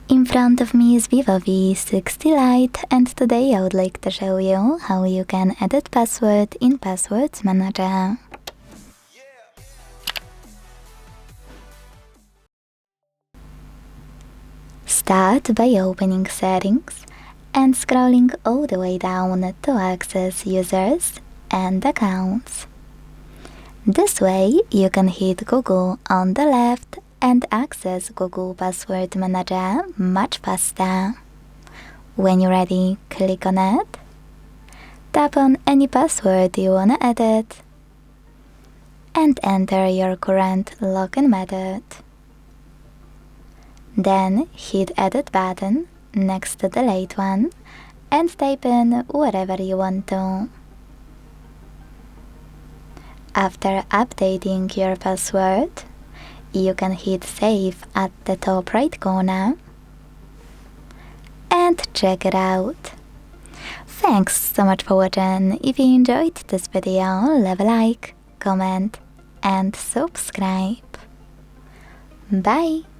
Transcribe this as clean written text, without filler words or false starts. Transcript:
In front of me is VIVO V60 Lite, and today I would like to show you how you can edit password in Passwords Manager. Start by opening Settings and scrolling all the way down to access Users and Accounts. This way you can hit Google on the left and access Google Password Manager much faster. When you're ready, click on it. Tap on any password you wanna edit and enter your current login method. Then hit Edit button next to the late one and type in whatever you want to. After updating your password, you can hit Save at the top right corner and check it out. Thanks so much for watching. If you enjoyed this video, leave a like, comment and subscribe. Bye!